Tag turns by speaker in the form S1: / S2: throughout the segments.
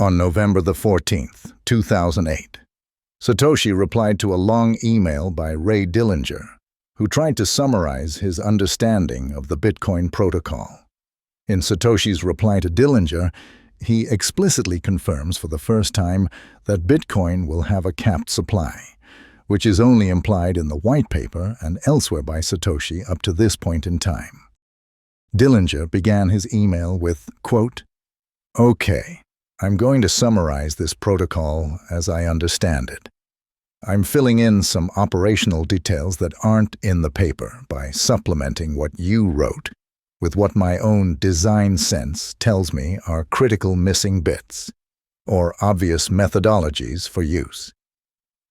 S1: On November the 14th, 2008, Satoshi replied to a long email by Ray Dillinger, who tried to summarize his understanding of the Bitcoin protocol. In Satoshi's reply to Dillinger, he explicitly confirms for the first time that Bitcoin will have a capped supply, which is only implied in the white paper and elsewhere by Satoshi up to this point in time. Dillinger began his email with, quote, "Okay, I'm going to summarize this protocol as I understand it. I'm filling in some operational details that aren't in the paper by supplementing what you wrote with what my own design sense tells me are critical missing bits, or obvious methodologies for use.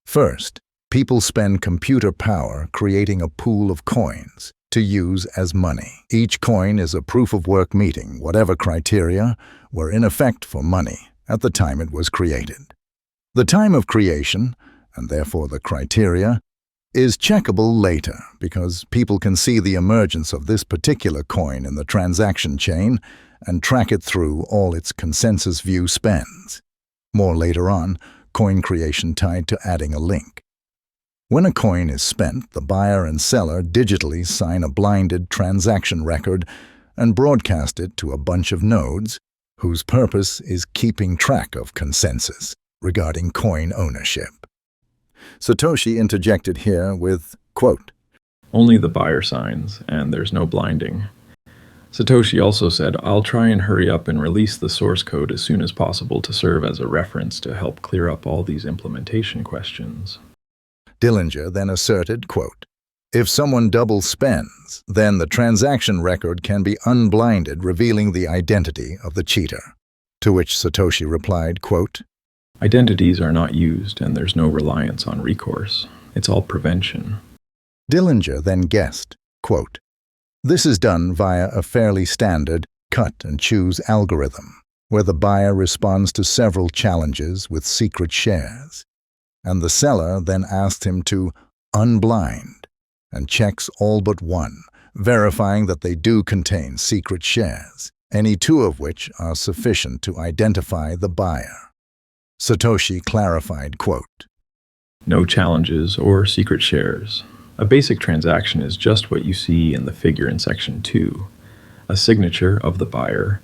S1: First, people spend computer power creating a pool of coins to use as money. Each coin is a proof-of-work meeting whatever criteria were in effect for money at the time it was created. The time of creation, and therefore the criteria, is checkable later because people can see the emergence of this particular coin in the transaction chain and track it through all its consensus view spends. More later on, coin creation tied to adding a link. When a coin is spent, the buyer and seller digitally sign a blinded transaction record and broadcast it to a bunch of nodes whose purpose is keeping track of consensus regarding coin ownership. Satoshi interjected here with, quote,
S2: "Only the buyer signs, and there's no blinding." Satoshi also said, "I'll try and hurry up and release the source code as soon as possible to serve as a reference to help clear up all these implementation questions."
S1: Dillinger then asserted, quote, "If someone double spends, then the transaction record can be unblinded, revealing the identity of the cheater." To which Satoshi replied, quote,
S2: "Identities are not used, and there's no reliance on recourse. It's all prevention."
S1: Dillinger then guessed, quote, "This is done via a fairly standard cut-and-choose algorithm, where the buyer responds to several challenges with secret shares, and the seller then asks him to unblind and checks all but one, verifying that they do contain secret shares, any two of which are sufficient to identify the buyer." Satoshi clarified, quote,
S2: "No challenges or secret shares. A basic transaction is just what you see in the figure in Section 2, a signature of the buyer,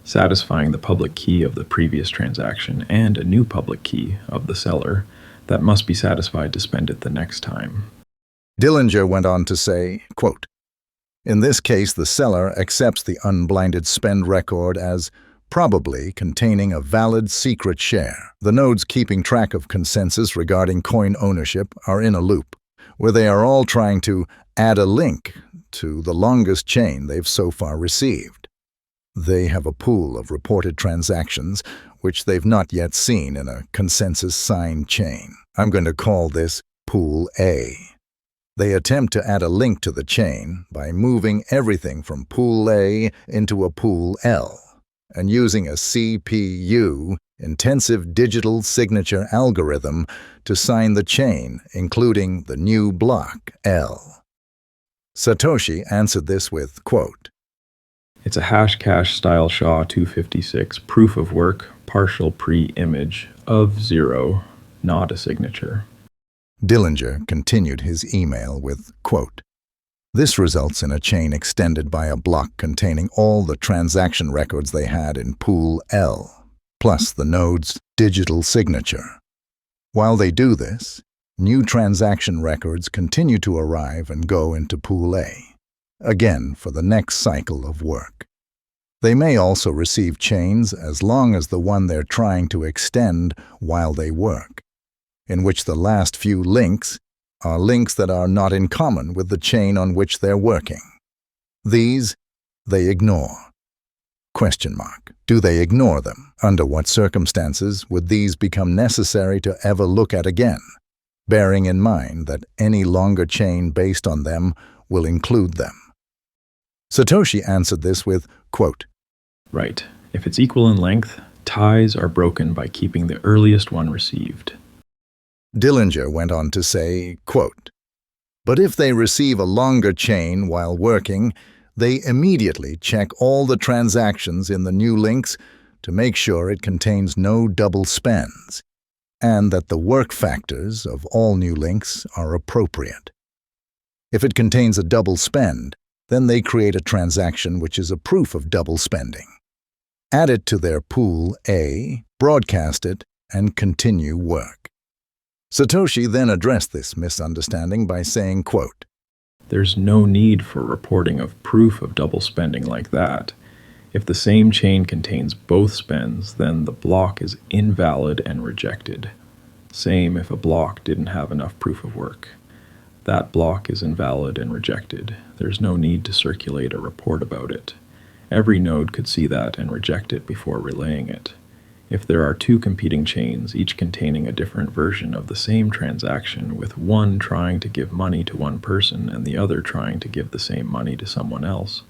S2: satisfying the public key of the previous transaction, and a new public key of the seller that must be satisfied to spend it the next time."
S1: Dillinger went on to say, quote, "In this case, the seller accepts the unblinded spend record as probably containing a valid secret share. The nodes keeping track of consensus regarding coin ownership are in a loop, where they are all trying to add a link to the longest chain they've so far received. They have a pool of reported transactions which they've not yet seen in a consensus-signed chain. I'm going to call this Pool A. They attempt to add a link to the chain by moving everything from Pool A into a Pool L, and using a CPU, intensive digital signature algorithm, to sign the chain, including the new block, L." Satoshi answered this with, quote,
S2: "It's a Hashcash style SHA-256 proof of work, partial pre-image of 0, not a signature."
S1: Dillinger continued his email with, quote, "This results in a chain extended by a block containing all the transaction records they had in Pool L, plus the node's digital signature. While they do this, new transaction records continue to arrive and go into Pool A, again for the next cycle of work. They may also receive chains as long as the one they're trying to extend while they work, in which the last few links are links that are not in common with the chain on which they're working. These, they ignore. Question mark. Do they ignore them? Under what circumstances would these become necessary to ever look at again, bearing in mind that any longer chain based on them will include them?" Satoshi answered this with, quote,
S2: "Right. If it's equal in length, ties are broken by keeping the earliest one received."
S1: Dillinger went on to say, quote, "But if they receive a longer chain while working, they immediately check all the transactions in the new links to make sure it contains no double spends, and that the work factors of all new links are appropriate. If it contains a double spend, then they create a transaction which is a proof of double spending. Add it to their pool A, broadcast it, and continue work. Satoshi then addressed this misunderstanding by saying, quote,
S2: There's no need for reporting of proof of double spending like that. If the same chain contains both spends, then the block is invalid and rejected. Same if a block didn't have enough proof of work. That block is invalid and rejected. There's no need to circulate a report about it. Every node could see that and reject it before relaying it. If there are two competing chains, each containing a different version of the same transaction, with one trying to give money to one person and the other trying to give the same money to someone else,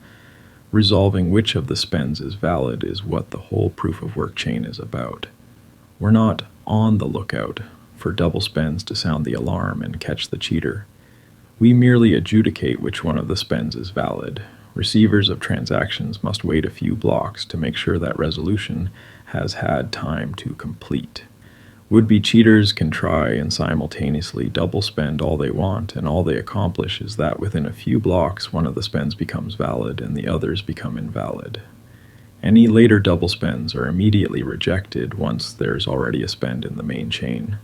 S2: resolving which of the spends is valid is what the whole proof of work chain is about. We're not on the lookout for double spends to sound the alarm and catch the cheater. We merely adjudicate which one of the spends is valid. Receivers of transactions must wait a few blocks to make sure that resolution has had time to complete. Would-be cheaters can try and simultaneously double spend all they want, and all they accomplish is that within a few blocks one of the spends becomes valid and the others become invalid. Any later double spends are immediately rejected once there's already a spend in the main chain.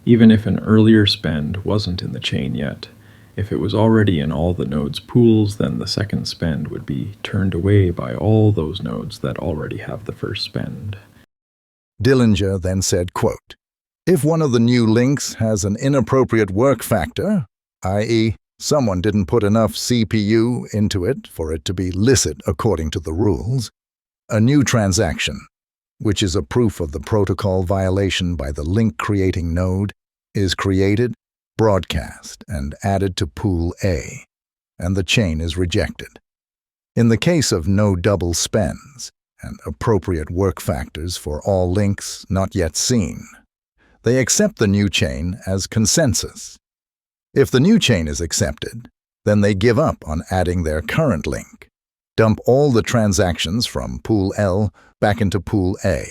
S2: Even if an earlier spend wasn't in the chain yet, if it was already in all the nodes' pools, then the second spend would be turned away by all those nodes that already have the first spend.
S1: Dillinger then said, quote, If one of the new links has an inappropriate work factor, i.e., someone didn't put enough CPU into it for it to be licit according to the rules, a new transaction, which is a proof of the protocol violation by the link-creating node, is created, broadcast, and added to pool A, and the chain is rejected. In the case of no double spends and appropriate work factors for all links not yet seen, they accept the new chain as consensus. If the new chain is accepted, then they give up on adding their current link, dump all the transactions from pool L back into pool A,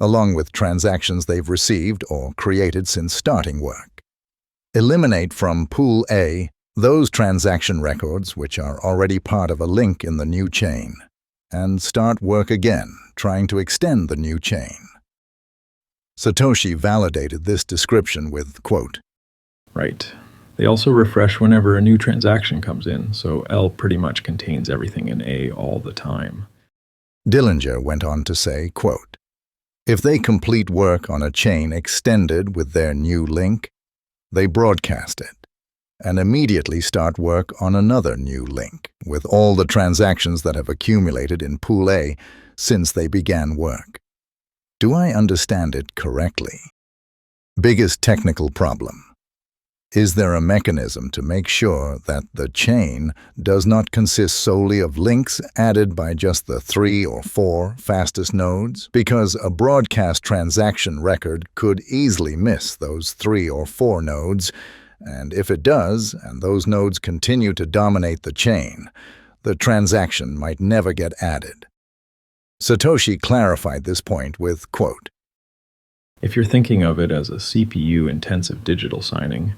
S1: along with transactions they've received or created since starting work. Eliminate from pool A those transaction records which are already part of a link in the new chain, and start work again, trying to extend the new chain. Satoshi validated this description with, quote,
S2: Right. They also refresh whenever a new transaction comes in, so L pretty much contains everything in A all the time.
S1: Dillinger went on to say, quote, If they complete work on a chain extended with their new link, they broadcast it, and immediately start work on another new link with all the transactions that have accumulated in pool A since they began work. Do I understand it correctly? Biggest technical problem. Is there a mechanism to make sure that the chain does not consist solely of links added by just the 3 or 4 fastest nodes? Because a broadcast transaction record could easily miss those 3 or 4 nodes, and if it does, and those nodes continue to dominate the chain, the transaction might never get added. Satoshi clarified this point with, quote,
S2: If you're thinking of it as a CPU-intensive digital signing,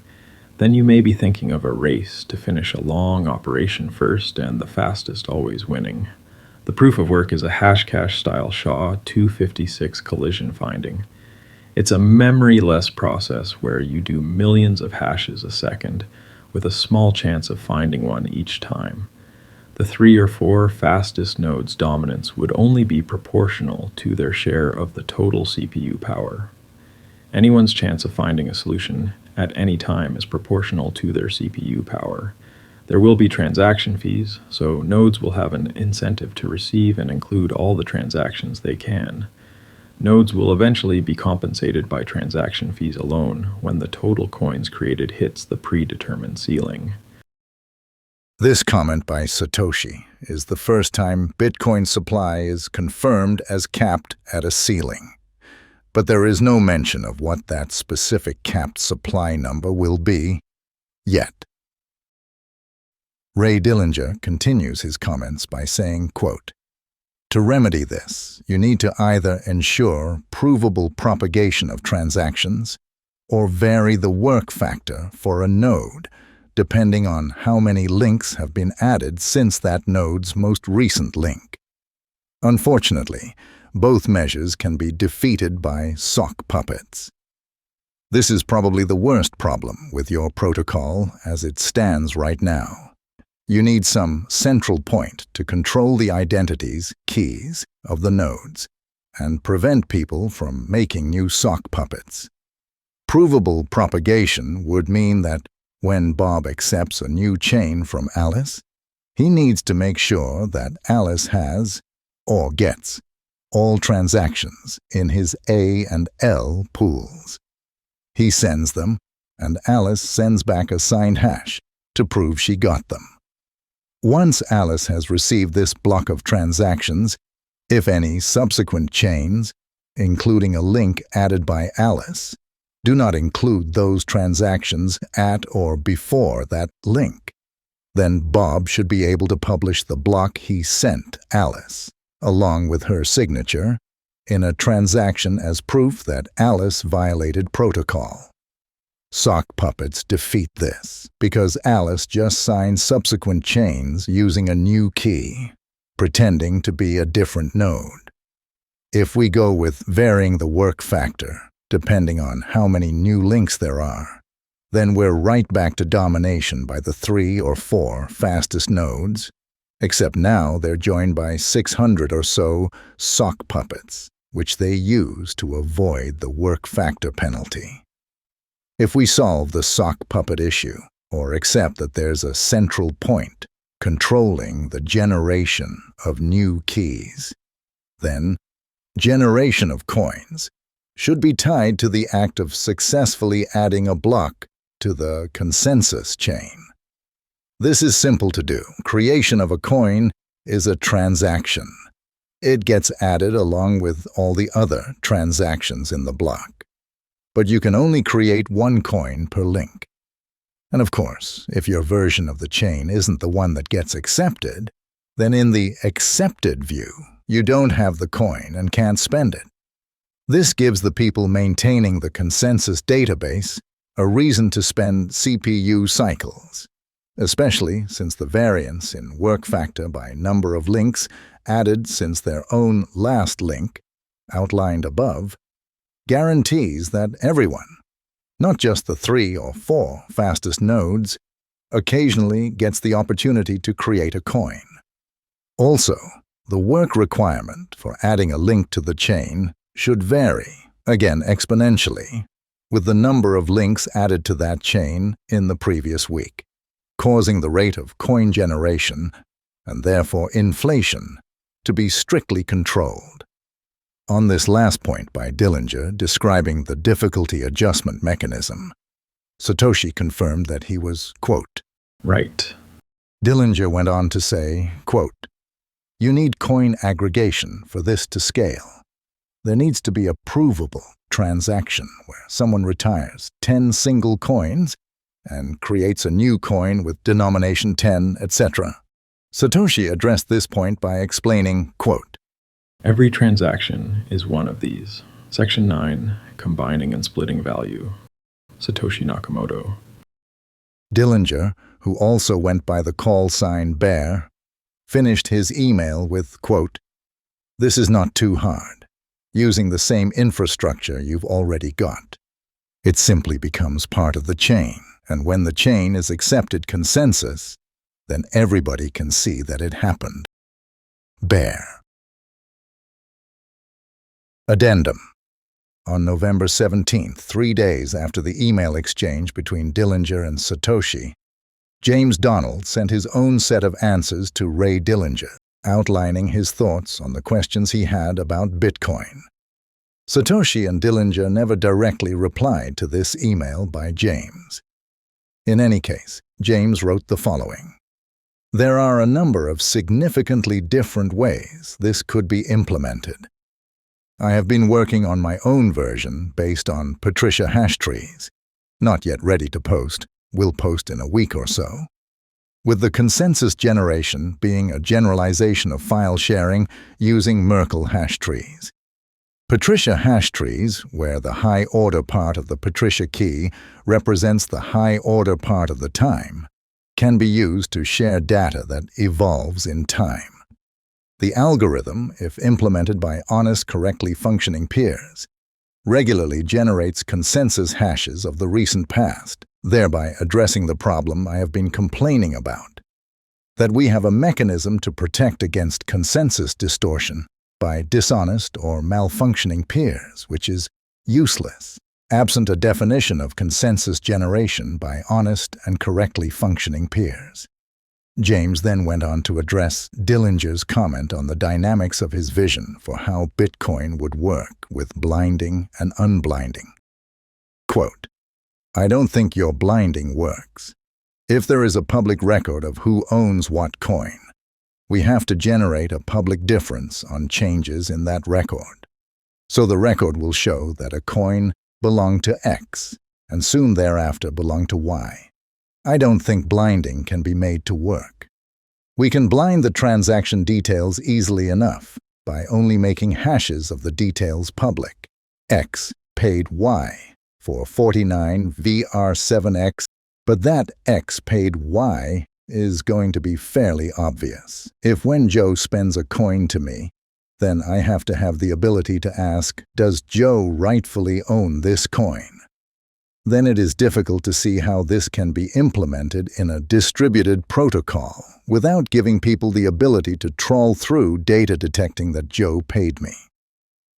S2: then you may be thinking of a race to finish a long operation first and the fastest always winning. The proof of work is a hashcash-style SHA-256 collision finding. It's a memory-less process where you do millions of hashes a second with a small chance of finding one each time. The 3 or 4 fastest nodes' dominance would only be proportional to their share of the total CPU power. Anyone's chance of finding a solution at any time is proportional to their CPU power. There will be transaction fees, so nodes will have an incentive to receive and include all the transactions they can. Nodes will eventually be compensated by transaction fees alone when the total coins created hits the predetermined ceiling.
S1: This comment by Satoshi is the first time Bitcoin supply is confirmed as capped at a ceiling. But there is no mention of what that specific capped supply number will be yet. Ray Dillinger continues his comments by saying, quote, To remedy this, you need to either ensure provable propagation of transactions or vary the work factor for a node, depending on how many links have been added since that node's most recent link. Unfortunately, both measures can be defeated by sock puppets. This is probably the worst problem with your protocol as it stands right now. You need some central point to control the identities, keys, of the nodes, and prevent people from making new sock puppets. Provable propagation would mean that when Bob accepts a new chain from Alice, he needs to make sure that Alice has, or gets, all transactions in his A and L pools. He sends them, and Alice sends back a signed hash to prove she got them. Once Alice has received this block of transactions, if any subsequent chains, including a link added by Alice, do not include those transactions at or before that link, then Bob should be able to publish the block he sent Alice, along with her signature, in a transaction as proof that Alice violated protocol. Sock puppets defeat this because Alice just signed subsequent chains using a new key, pretending to be a different node. If we go with varying the work factor, depending on how many new links there are, then we're right back to domination by the 3 or 4 fastest nodes, except now they're joined by 600 or so sock puppets, which they use to avoid the work factor penalty. If we solve the sock puppet issue, or accept that there's a central point controlling the generation of new keys, then generation of coins should be tied to the act of successfully adding a block to the consensus chain. This is simple to do. Creation of a coin is a transaction. It gets added along with all the other transactions in the block. But you can only create one coin per link. And of course, if your version of the chain isn't the one that gets accepted, then in the accepted view, you don't have the coin and can't spend it. This gives the people maintaining the consensus database a reason to spend CPU cycles, especially since the variance in work factor by number of links added since their own last link, outlined above, guarantees that everyone, not just the 3 or 4 fastest nodes, occasionally gets the opportunity to create a coin. Also, the work requirement for adding a link to the chain should vary, again exponentially, with the number of links added to that chain in the previous week, causing the rate of coin generation, and therefore inflation, to be strictly controlled. On this last point by Dillinger describing the difficulty adjustment mechanism, Satoshi confirmed that he was, quote,
S2: Right.
S1: Dillinger went on to say, quote, You need coin aggregation for this to scale. There needs to be a provable transaction where someone retires 10 single coins and creates a new coin with denomination 10, etc. Satoshi addressed this point by explaining, quote,
S2: Every transaction is one of these. Section 9, Combining and Splitting Value. Satoshi Nakamoto.
S1: Dillinger, who also went by the call sign Bear, finished his email with, quote, This is not too hard, using the same infrastructure you've already got. It simply becomes part of the chain, and when the chain is accepted consensus, then everybody can see that it happened. Bear. Addendum. On November 17th, 3 days after the email exchange between Dillinger and Satoshi, James Donald sent his own set of answers to Ray Dillinger, outlining his thoughts on the questions he had about Bitcoin. Satoshi and Dillinger never directly replied to this email by James. In any case, James wrote the following. There are a number of significantly different ways this could be implemented. I have been working on my own version based on Patricia hash trees. Not yet ready to post. Will post in a week or so. with the consensus generation being a generalization of file sharing using Merkle hash trees. Patricia hash trees, where the high-order part of the Patricia key represents the high-order part of the time, can be used to share data that evolves in time. The algorithm, if implemented by honest, correctly functioning peers, regularly generates consensus hashes of the recent past, thereby addressing the problem I have been complaining about, that we have a mechanism to protect against consensus distortion by dishonest or malfunctioning peers, which is useless, absent a definition of consensus generation by honest and correctly functioning peers. James then went on to address Dillinger's comment on the dynamics of his vision for how Bitcoin would work with blinding and unblinding. Quote, "I don't think your blinding works. If there is a public record of who owns what coin, we have to generate a public difference on changes in that record. So the record will show that a coin belonged to X and soon thereafter belonged to Y. I don't think blinding can be made to work. We can blind the transaction details easily enough by only making hashes of the details public. X paid Y for 49 VR7X, but that X paid Y is going to be fairly obvious. If when Joe spends a coin to me, then I have to have the ability to ask, does Joe rightfully own this coin? Then it is difficult to see how this can be implemented in a distributed protocol without giving people the ability to trawl through data detecting that Joe paid me.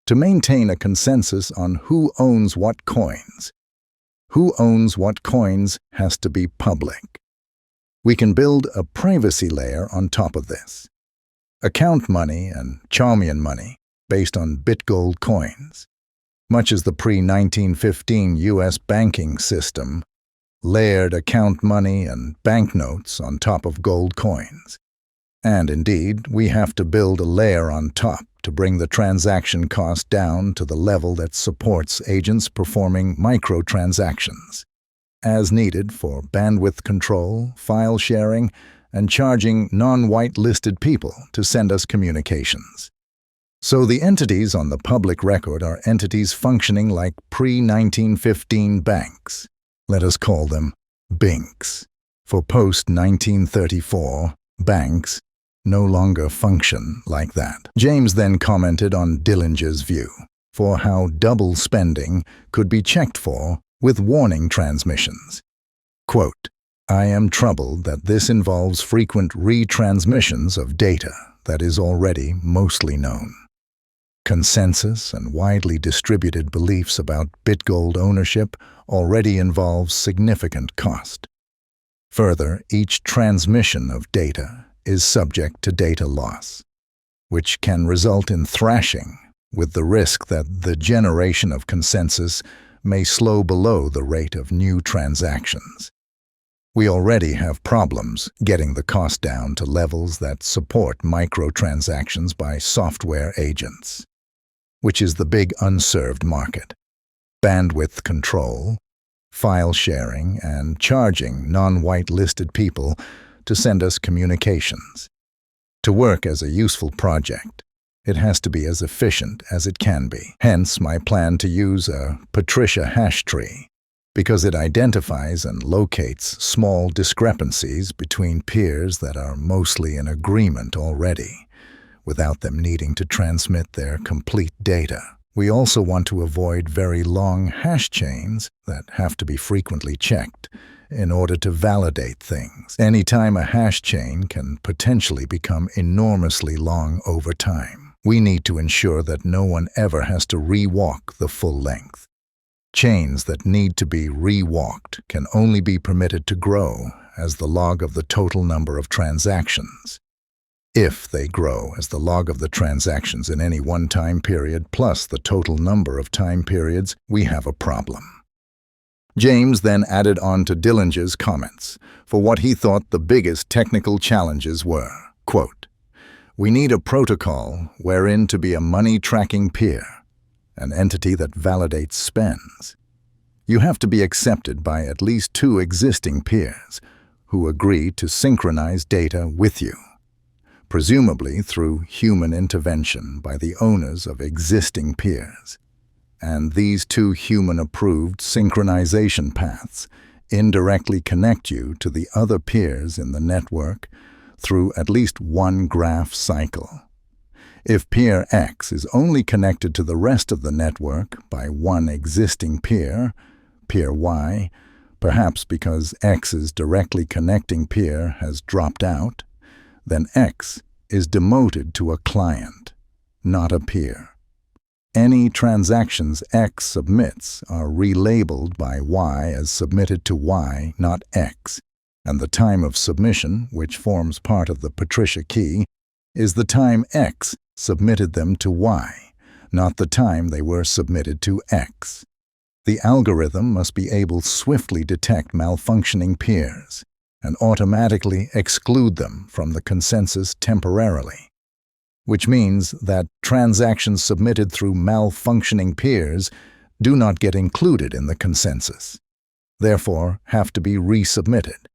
S1: To maintain a consensus on who owns what coins has to be public. We can build a privacy layer on top of this. Account money and Charmian money based on BitGold coins, much as the pre-1915 U.S. banking system layered account money and banknotes on top of gold coins. And indeed, we have to build a layer on top to bring the transaction cost down to the level that supports agents performing microtransactions, as needed for bandwidth control, file sharing, and charging non-white-listed people to send us communications. So the entities on the public record are entities functioning like pre-1915 banks. Let us call them BINCs. For post-1934, banks no longer function like that. James then commented on Dillinger's view for how double spending could be checked for with warning transmissions. Quote, "I am troubled that this involves frequent retransmissions of data that is already mostly known. Consensus and widely distributed beliefs about BitGold ownership already involves significant cost. Further, each transmission of data is subject to data loss, which can result in thrashing, with the risk that the generation of consensus may slow below the rate of new transactions. We already have problems getting the cost down to levels that support microtransactions by software agents, which is the big unserved market. Bandwidth control, file sharing, and charging non-white-listed people to send us communications. To work as a useful project, it has to be as efficient as it can be. Hence my plan to use a Patricia hash tree, because it identifies and locates small discrepancies between peers that are mostly in agreement already, without them needing to transmit their complete data. We also want to avoid very long hash chains that have to be frequently checked in order to validate things. Anytime a hash chain can potentially become enormously long over time, we need to ensure that no one ever has to re-walk the full length. Chains that need to be re-walked can only be permitted to grow as the log of the total number of transactions. If they grow as the log of the transactions in any one time period plus the total number of time periods, we have a problem. James then added on to Dillinger's comments for what he thought the biggest technical challenges were. Quote, "We need a protocol wherein to be a money-tracking peer, an entity that validates spends. You have to be accepted by at least two existing peers, who agree to synchronize data with you, presumably through human intervention by the owners of existing peers. And these two human-approved synchronization paths indirectly connect you to the other peers in the network through at least one graph cycle. If peer X is only connected to the rest of the network by one existing peer, peer Y, perhaps because X's directly connecting peer has dropped out, then X is demoted to a client, not a peer. Any transactions X submits are relabeled by Y as submitted to Y, not X, and the time of submission, which forms part of the Patricia key, is the time X submitted them to Y, not the time they were submitted to X. The algorithm must be able to swiftly detect malfunctioning peers and automatically exclude them from the consensus temporarily, which means that transactions submitted through malfunctioning peers do not get included in the consensus, therefore have to be resubmitted,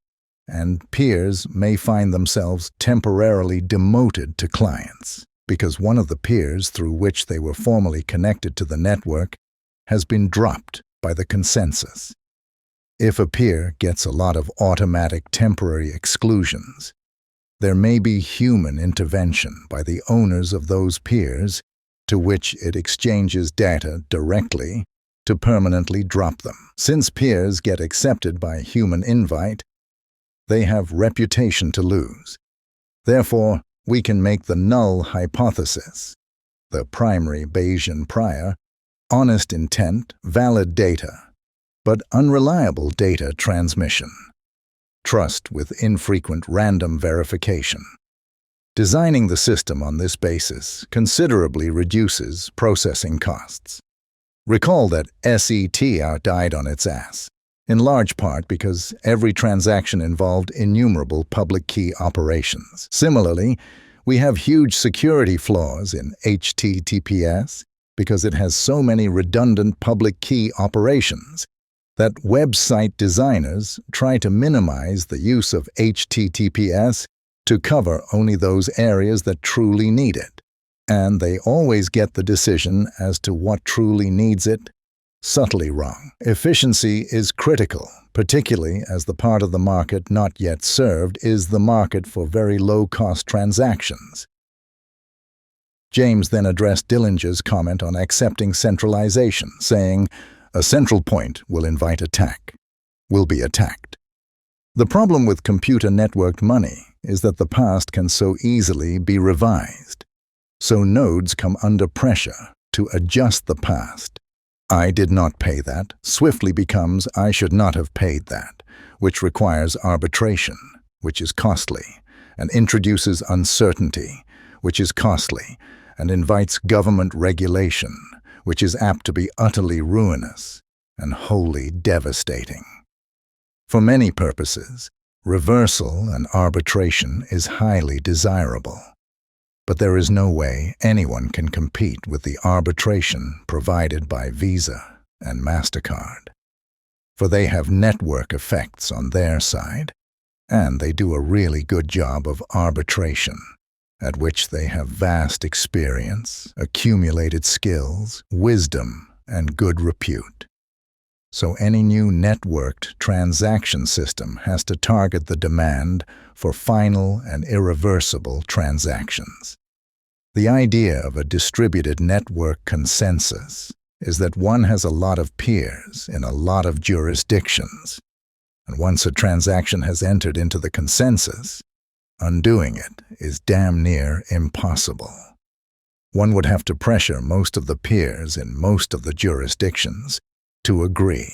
S1: and peers may find themselves temporarily demoted to clients because one of the peers through which they were formally connected to the network has been dropped by the consensus. If a peer gets a lot of automatic temporary exclusions, there may be human intervention by the owners of those peers to which it exchanges data directly to permanently drop them. Since peers get accepted by human invite, they have reputation to lose. Therefore, we can make the null hypothesis, the primary Bayesian prior, honest intent, valid data, but unreliable data transmission. Trust with infrequent random verification. Designing the system on this basis considerably reduces processing costs. Recall that SET died on its ass, in large part because every transaction involved innumerable public key operations. Similarly, we have huge security flaws in HTTPS because it has so many redundant public key operations that website designers try to minimize the use of HTTPS to cover only those areas that truly need it. And they always get the decision as to what truly needs it subtly wrong. Efficiency is critical, particularly as the part of the market not yet served is the market for very low-cost transactions. James then addressed Dillinger's comment on accepting centralization, saying, "A central point will invite attack, will be attacked." The problem with computer-networked money is that the past can so easily be revised. So nodes come under pressure to adjust the past. "I did not pay that" swiftly becomes "I should not have paid that," which requires arbitration, which is costly, and introduces uncertainty, which is costly, and invites government regulation, which is apt to be utterly ruinous and wholly devastating. For many purposes, reversal and arbitration is highly desirable, but there is no way anyone can compete with the arbitration provided by Visa and MasterCard, for they have network effects on their side, and they do a really good job of arbitration, at which they have vast experience, accumulated skills, wisdom, and good repute. So any new networked transaction system has to target the demand for final and irreversible transactions. The idea of a distributed network consensus is that one has a lot of peers in a lot of jurisdictions, and once a transaction has entered into the consensus, undoing it is damn near impossible. One would have to pressure most of the peers in most of the jurisdictions to agree,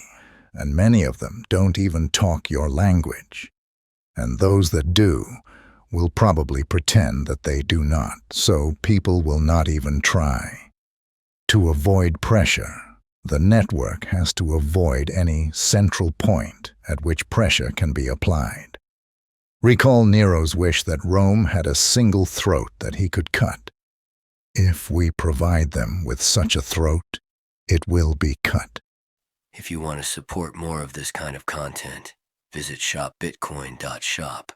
S1: and many of them don't even talk your language. And those that do will probably pretend that they do not, so people will not even try. To avoid pressure, the network has to avoid any central point at which pressure can be applied. Recall Nero's wish that Rome had a single throat that he could cut. If we provide them with such a throat, it will be cut.
S3: If you want to support more of this kind of content, Visit shopbitcoin.shop.